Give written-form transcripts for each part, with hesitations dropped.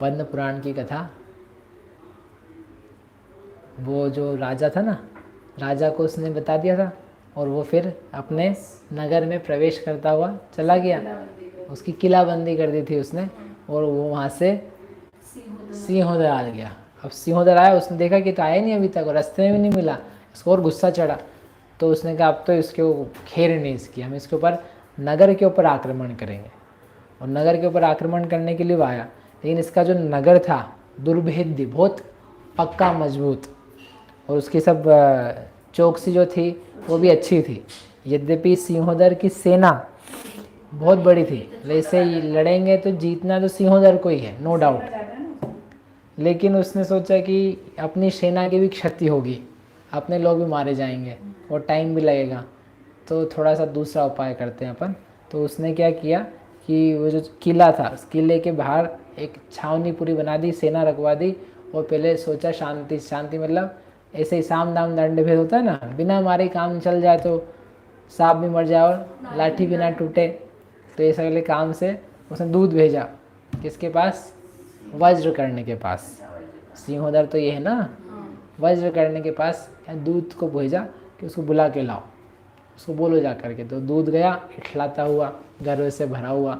पद्म पुराण की कथा, वो जो राजा था ना, राजा को उसने बता दिया था और वो फिर अपने नगर में प्रवेश करता हुआ चला गया। उसकी किलाबंदी कर दी थी उसने, और वो वहाँ से सिंहोदर आ गया। अब सिंहोदर आया, उसने देखा कि तो आया नहीं अभी तक और रास्ते में भी नहीं मिला, इसको और गुस्सा चढ़ा। तो उसने कहा अब तो इसके खेर नहीं इसकी, हम इसके ऊपर नगर के ऊपर आक्रमण करेंगे। और नगर के ऊपर आक्रमण करने के लिए वो आया, लेकिन इसका जो नगर था दुर्भेद्य, बहुत पक्का मजबूत, और उसकी सब चौकसी जो थी वो भी अच्छी थी। यद्यपि सिंहोदर की सेना बहुत बड़ी थी, वैसे ही लड़ेंगे तो जीतना तो सिंहोदर को ही है, नो डाउट। लेकिन उसने सोचा कि अपनी सेना की भी क्षति होगी, अपने लोग भी मारे जाएंगे और टाइम भी लगेगा, तो थोड़ा सा दूसरा उपाय करते हैं अपन। तो उसने क्या किया कि वो जो किला था उस किले के बाहर एक छावनी पूरी बना दी, सेना रखवा दी, और पहले सोचा शांति शांति, मतलब ऐसे ही साम दाम दंड भेद होता है ना, बिना मारे काम चल जाए तो सांप भी मर जाए और लाठी भी ना टूटे, तो ऐसा वाले काम से उसने दूध भेजा। किसके पास? वज्रकर्ण के पास। सिंहोदर तो ये है ना, वज्रकर्ण के पास दूध को भेजा कि उसको बुला के लाओ, उसको बोलो जा करके। तो दूध गया इठलाता हुआ, गर्व से भरा हुआ।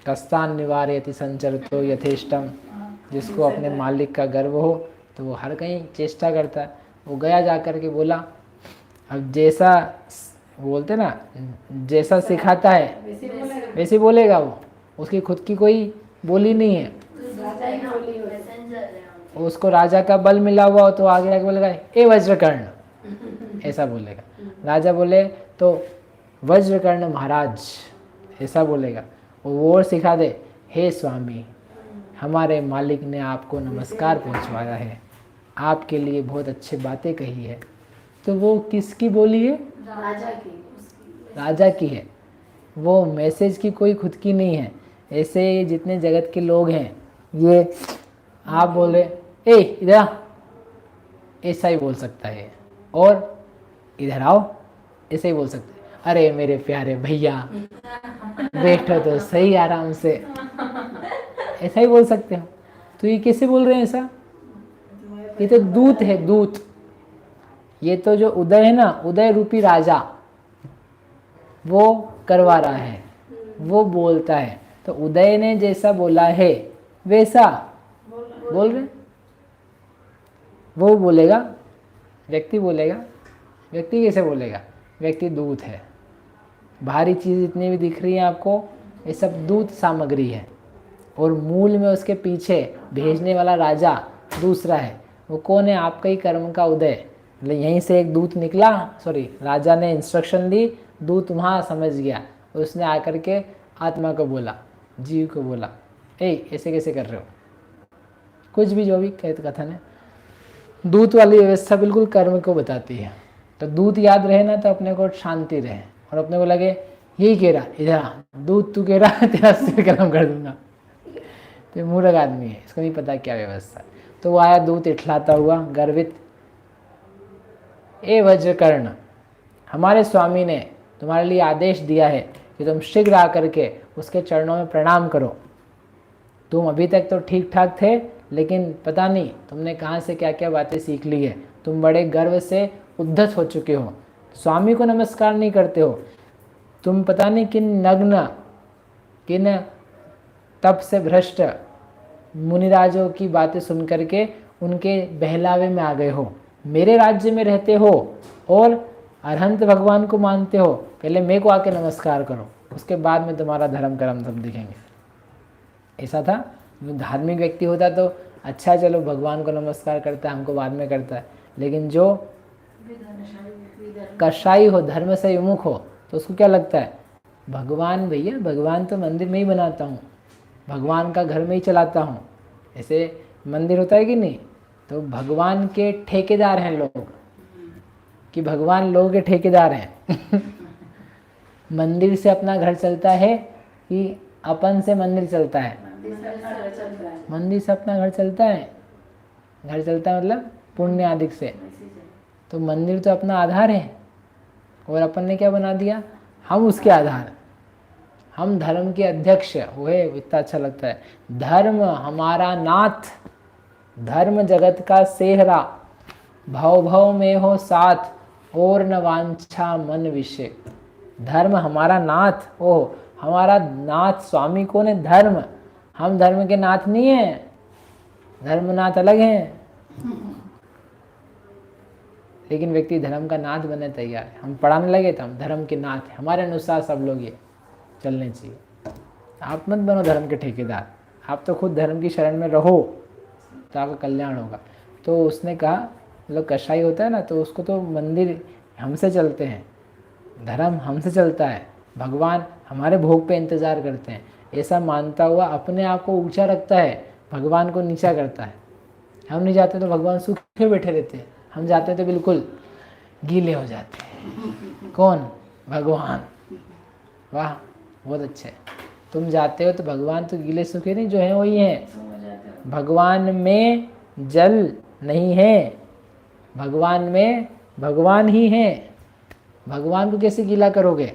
कस्तान निवारयति संचरतो यथेष्टम, जिसको अपने मालिक का गर्व हो तो वो हर कहीं चेष्टा करता है। वो गया जा कर के बोला, अब जैसा बोलते ना, जैसा सिखाता है वैसे बोलेगा वो, उसकी खुद की कोई बोली नहीं है। उसको राजा का बल मिला हुआ हो तो आगे आगे बोलेगा ए वज्रकर्ण, ऐसा बोलेगा। राजा बोले तो वज्रकर्ण महाराज, ऐसा बोलेगा। वो और सिखा दे, हे स्वामी, हमारे मालिक ने आपको नमस्कार पहुंचवाया है, आपके लिए बहुत अच्छी बातें कही है। तो वो किसकी बोली है? राजा की। राजा की है। वो मैसेज की कोई खुद की नहीं है। ऐसे जितने जगत के लोग हैं, ये आप बोले ए इधर आ, ऐसा ही बोल सकता है, और इधर आओ ऐसे ही बोल सकते हैं। अरे मेरे प्यारे भैया बैठो तो सही आराम से, ऐसा ही बोल सकते हो। तो ये कैसे बोल रहे हैं ऐसा? ये तो दूत है, दूत। ये तो जो उदय है ना, उदय रूपी राजा, वो करवा रहा है, वो बोलता है। तो उदय ने जैसा बोला है वैसा बोल रहे, वो बोलेगा, व्यक्ति बोलेगा। व्यक्ति कैसे बोलेगा? व्यक्ति दूत है। बाहरी चीज़ जितनी भी दिख रही है आपको, ये सब दूत सामग्री है, और मूल में उसके पीछे भेजने वाला राजा दूसरा है। वो कौन है? आपका ही कर्म का उदय। मतलब यहीं से एक दूत निकला, सॉरी, राजा ने इंस्ट्रक्शन दी, दूत वहाँ समझ गया, उसने आकर के आत्मा को बोला, जीव को बोला, ए ऐसे कैसे कर रहे हो, कुछ भी जो भी कथन है। दूत वाली व्यवस्था बिल्कुल कर्म को बताती है। तो दूत याद रहे ना तो अपने को शांति रहे, और अपने को लगे यही कह रहा, इधर दूत तू कह रहा तेरा सिर गरम कर दूंगा, तो मूर्ख आदमी है, इसको नहीं पता क्या व्यवस्था है। तो वो आया दूत इठलाता हुआ गर्वित, ए वज्रकर्ण, हमारे स्वामी ने तुम्हारे लिए आदेश दिया है कि तुम शीघ्र आकर के उसके चरणों में प्रणाम करो। तुम अभी तक तो ठीक ठाक थे, लेकिन पता नहीं तुमने कहाँ से क्या क्या बातें सीख ली है, तुम बड़े गर्व से उद्धत हो चुके हो, स्वामी को नमस्कार नहीं करते हो, तुम पता नहीं किन नग्न, किन तप से भ्रष्ट मुनिराजों की बातें सुन करके उनके बहलावे में आ गए हो, मेरे राज्य में रहते हो और अरहंत भगवान को मानते हो। पहले मेरे को आके नमस्कार करो, उसके बाद में तुम्हारा धर्म कर्म सब दिखेंगे। ऐसा था। धार्मिक व्यक्ति होता तो अच्छा, चलो भगवान को नमस्कार करता है, हमको बाद में करता है। लेकिन जो कसाई हो, धर्म से विमुख हो, तो उसको क्या लगता है, भगवान भैया, भगवान तो मंदिर में ही बनाता हूँ, भगवान का घर में ही चलाता हूँ। ऐसे मंदिर होता है कि नहीं, तो भगवान के ठेकेदार हैं लोग, कि भगवान लोगों के ठेकेदार हैं। मंदिर से अपना घर चलता है कि अपन से मंदिर चलता है? मंदिर से अपना घर चलता है। घर चलता है मतलब पुण्य आदि से। तो मंदिर तो अपना आधार है, और अपन ने क्या बना दिया, हम उसके आधार, हम धर्म के अध्यक्ष हुए, इतना अच्छा लगता है। धर्म हमारा नाथ, धर्म जगत का सेहरा, भव भव में हो साथ, और न वांछा मन विषय। धर्म हमारा नाथ, ओह हमारा नाथ स्वामी कौन है? धर्म। हम धर्म के नाथ नहीं है, धर्मनाथ अलग हैं। लेकिन व्यक्ति धर्म का नाथ बनने तैयार है। हम पढ़ाने लगे तो हम धर्म के नाथ हैं, हमारे अनुसार सब लोग ये चलने चाहिए। आप मत बनो धर्म के ठेकेदार, आप तो खुद धर्म की शरण में रहो तो आपका कल्याण होगा। तो उसने कहा, मतलब कसाई होता है ना, तो उसको तो मंदिर हमसे चलते हैं, धर्म हमसे चलता है, भगवान हमारे भोग पे इंतज़ार करते हैं, ऐसा मानता हुआ अपने आप को ऊंचा रखता है, भगवान को नीचा करता है। हम नहीं जाते तो भगवान सूखे बैठे रहते हैं, हम जाते तो बिल्कुल गीले हो जाते हैं। कौन? भगवान। वाह बहुत अच्छे। तुम जाते हो तो भगवान तो गीले सूखे नहीं, जो हैं वही हैं। भगवान में जल नहीं है, भगवान में भगवान ही है। भगवान को कैसे गीला करोगे?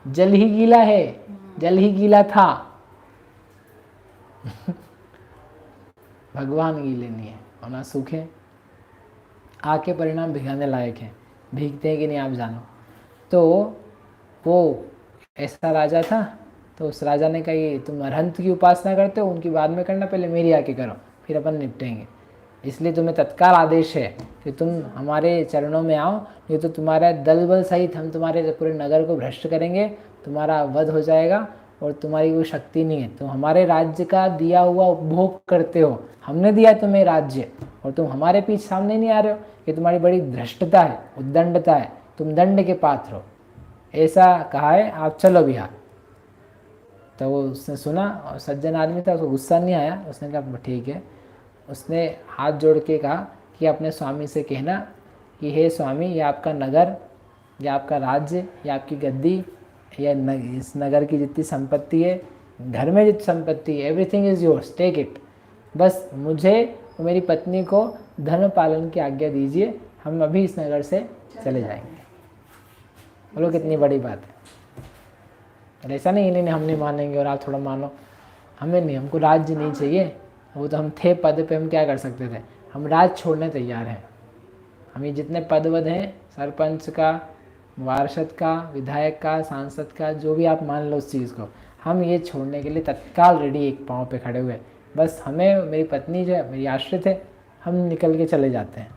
जल ही गीला है, जल ही गीला था। भगवान गीले नहीं है और ना सूखे। आके परिणाम भिगाने लायक हैं, भीगते हैं कि नहीं आप जानो। तो वो ऐसा राजा था, तो उस राजा ने कहा ये तुम अरहंत की उपासना करते हो, उनकी बाद में करना, पहले मेरी आके करो, फिर अपन निपटेंगे। इसलिए तुम्हें तत्काल आदेश है कि तुम हमारे चरणों में आओ, नहीं तो तुम्हारा दल बल सहित हम तुम्हारे पूरे नगर को भ्रष्ट करेंगे, तुम्हारा वध हो जाएगा और तुम्हारी कोई शक्ति नहीं है। तुम हमारे राज्य का दिया हुआ उपभोग करते हो, हमने दिया तुम्हें राज्य और तुम हमारे पीछे सामने नहीं आ रहे हो। ये तुम्हारी बड़ी धृष्टता है, उद्दंडता है, तुम दंड के पात्र हो। ऐसा कहा है, आप चलो बिहार। तो वो उसने सुना और सज्जन आदमी था, उसको गुस्सा नहीं आया। उसने कहा ठीक है। उसने हाथ जोड़ के कहा कि अपने स्वामी से कहना कि हे स्वामी, ये आपका नगर, ये आपका राज्य, ये आपकी गद्दी, या इस नगर की जितनी संपत्ति है, घर में जितनी संपत्ति है, everything is yours, take it. बस मुझे और मेरी पत्नी को धर्म पालन की आज्ञा दीजिए, हम अभी इस नगर से चले जाएंगे। बोलो कितनी बड़ी बात है। और ऐसा नहीं नहीं हम नहीं मानेंगे और आप थोड़ा मानो, हमें नहीं, हमको राज्य नहीं चाहिए। वो तो हम थे पद पे, हम क्या कर सकते थे? हम राज छोड़ने तैयार हैं। हम ये जितने पद वद हैं, सरपंच का, वार्षद का, विधायक का, सांसद का, जो भी आप मान लो उस चीज़ को, हम ये छोड़ने के लिए तत्काल रेडी, एक पाँव पे खड़े हुए। बस हमें, मेरी पत्नी जो है मेरी आश्रित है, हम निकल के चले जाते हैं,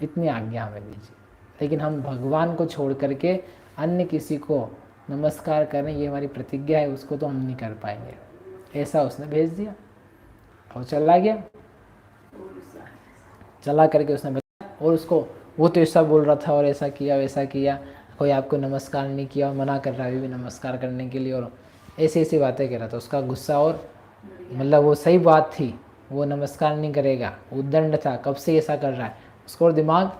इतनी आज्ञा हमें दीजिए। लेकिन हम भगवान को छोड़ करके अन्य किसी को नमस्कार करें, ये हमारी प्रतिज्ञा है, उसको तो हम नहीं कर पाएंगे। ऐसा उसने भेज दिया और चला गया। चला करके उसने बताया, और उसको वो तो ऐसा बोल रहा था और ऐसा किया वैसा किया, कोई आपको नमस्कार नहीं किया और मना कर रहा है अभी भी नमस्कार करने के लिए, और ऐसी ऐसी बातें कह रहा था। उसका गुस्सा, और मतलब वो सही बात थी, वो नमस्कार नहीं करेगा, उद्दंड था, कब से ऐसा कर रहा है, उसको और दिमाग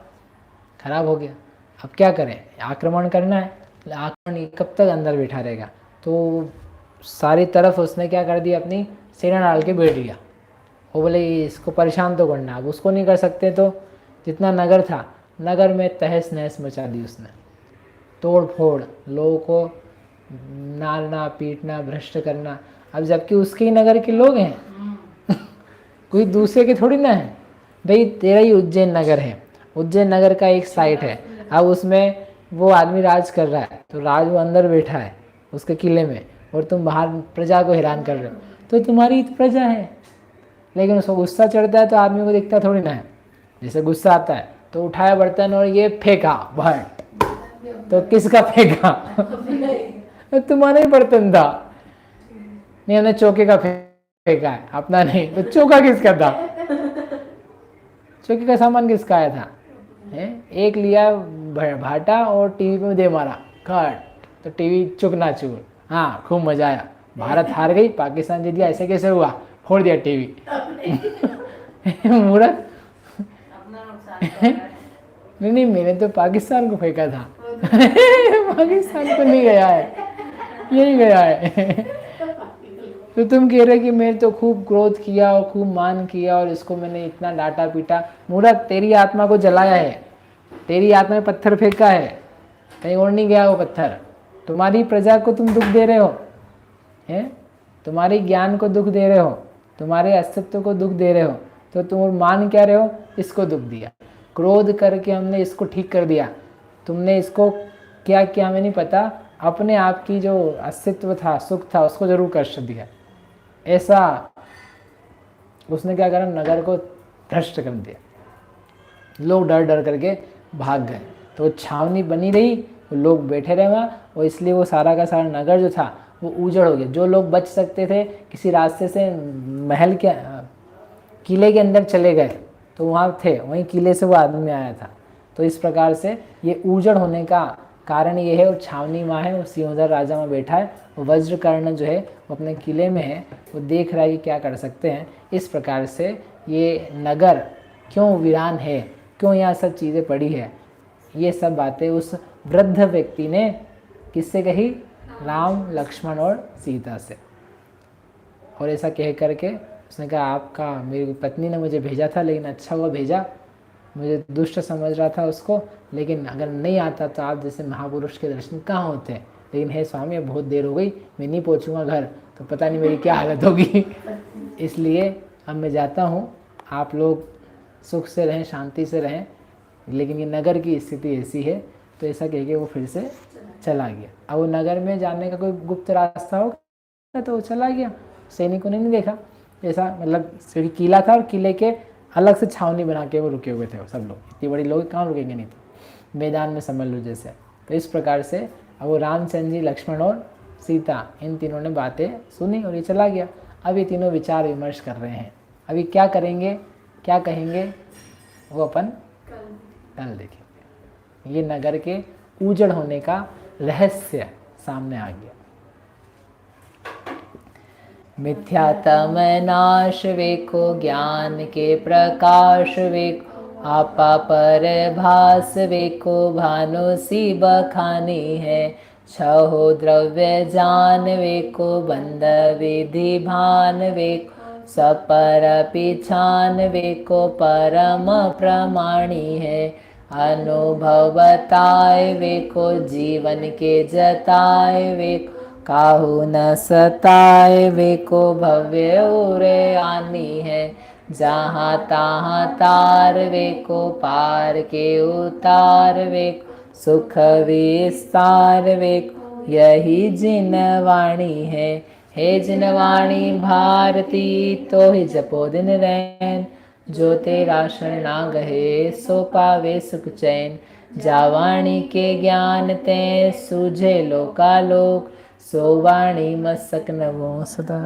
खराब हो गया। अब क्या करें? आक्रमण करना है, आक्रमण कब तक अंदर बैठा रहेगा? तो सारी तरफ उसने क्या कर दिया, अपनी सेना डाल के बैठ गया। वो बोले इसको परेशान तो करना, अब उसको नहीं कर सकते, तो जितना नगर था, नगर में तहस नहस मचा दी उसने, तोड़ फोड़, लोगों को मारना पीटना, भ्रष्ट करना। अब जबकि उसके ही नगर के लोग हैं कोई दूसरे के थोड़ी ना है। भाई तेरा ही उज्जैन नगर है, उज्जैन नगर का एक साइट है, अब उसमें वो आदमी राज कर रहा है, तो राज वो अंदर बैठा है उसके किले में, और तुम बाहर प्रजा को हैरान कर रहे हो, तो तुम्हारी प्रजा है। लेकिन उसको गुस्सा चढ़ता है तो आदमी को दिखता थोड़ी ना है। जैसे गुस्सा आता है तो उठाया बर्तन और ये फेंका बाहर, तो किसका फेंका? तुम्हारा ही बर्तन था। नहीं, हमने चौके का फेंका है, अपना नहीं। तो चौका किसका था? चौके का सामान किसका आया था? एक लिया भाटा और टीवी पे दे मारा कट, तो टीवी चुकना चूर। हाँ खूब मजा आया, भारत हार गई, पाकिस्तान जीत गया, ऐसे कैसे हुआ? फोड़ दिया टीवी। मूर्ख। नहीं, मैंने तो पाकिस्तान को फेंका था। पाकिस्तान को नहीं गया है, यही गया है। तो तुम कह रहे कि मैंने तो खूब क्रोध किया और खूब मान किया और इसको मैंने इतना डांटा पीटा। मूर्ख, तेरी आत्मा को जलाया है, तेरी आत्मा में पत्थर फेंका है, कहीं और नहीं गया वो पत्थर। तुम्हारी प्रजा को तुम दुख दे रहे हो, हैं? तुम्हारे ज्ञान को दुख दे रहे हो, तुम्हारे अस्तित्व को दुख दे रहे हो, तो तुम मान क्या रहे हो? इसको दुख दिया। क्रोध करके हमने इसको ठीक कर दिया, तुमने इसको क्या किया हमें नहीं पता, अपने आप की जो अस्तित्व था, सुख था, उसको जरूर कष्ट दिया। ऐसा उसने क्या करा? नगर को भ्रष्ट कर दिया। लोग डर डर करके भाग गए, तो वो छावनी बनी रही, लोग बैठे रहे वहाँ, और इसलिए वो सारा का सारा नगर जो था वो उजड़ हो गया। जो लोग बच सकते थे किसी रास्ते से महल के किले के अंदर चले गए, तो वहाँ थे, वहीं किले से वो आदमी आया था। तो इस प्रकार से ये उजड़ होने का कारण ये है। और छावनी वहाँ है, वो सिंहदर राजा वहाँ बैठा है, वो वज्रकर्ण जो है वो अपने किले में है, वो देख रहा है कि क्या कर सकते हैं। इस प्रकार से ये नगर क्यों वीरान है, क्यों यहाँ सब चीज़ें पड़ी है, ये सब बातें उस वृद्ध व्यक्ति ने किससे कही? राम, लक्ष्मण और सीता से। और ऐसा कह करके उसने कहा, आपका, मेरी पत्नी ने मुझे भेजा था, लेकिन अच्छा हुआ भेजा, मुझे दुष्ट समझ रहा था उसको, लेकिन अगर नहीं आता तो आप जैसे महापुरुष के दर्शन कहाँ होते हैं। लेकिन हे स्वामी, अब बहुत देर हो गई, मैं नहीं पहुँचूँगा घर, तो पता नहीं मेरी क्या हालत होगी। इसलिए अब मैं जाता हूँ, आप लोग सुख से रहें, शांति से रहें, लेकिन ये नगर की स्थिति ऐसी है। तो ऐसा कह के वो फिर से चला गया। अब वो नगर में जाने का कोई गुप्त रास्ता होगा तो वो चला गया, सैनिकों ने नहीं देखा। ऐसा मतलब क्योंकि किला था और किले के अलग से छावनी बना के वो रुके हुए थे, वो सब लोग, इतनी बड़ी लोग कहाँ रुकेंगे, नहीं तो मैदान में समझ लो जैसे। तो इस प्रकार से अब वो रामचंद्र जी, लक्ष्मण और सीता, इन तीनों ने बातें सुनी और ये चला गया। अब ये तीनों विचार विमर्श कर रहे हैं, अभी क्या करेंगे, क्या कहेंगे, वो अपन कल देखेंगे। ये नगर के उजड़ होने का रहस्य सामने आ गया। मिथ्यातम नाश वेको, ज्ञान के प्रकाश वेको, आपा पर भास वेको, भानु सी बखानी है। छहो द्रव्य जान वेको, बंद विधि भान वेको, सपर पिछान वेको, परम प्रमाणी है। अनुभव बताए वेको, जीवन के जताए वेको, काहू न सताए वेको, भव्य उरे आनी है। जहाँ तहाँ तार वेको, पार के उतार वेको, सुख विस्तार वेको, यही जिनवाणी है। हे जिनवाणी भारती, तो ही जपो दिन रैन, जो तेरा शरणागत है, सो पावे सुख चैन। जावाणी के ज्ञान ते, सूझे लोकालोक, सो वाणी मस्तक नवो सदा।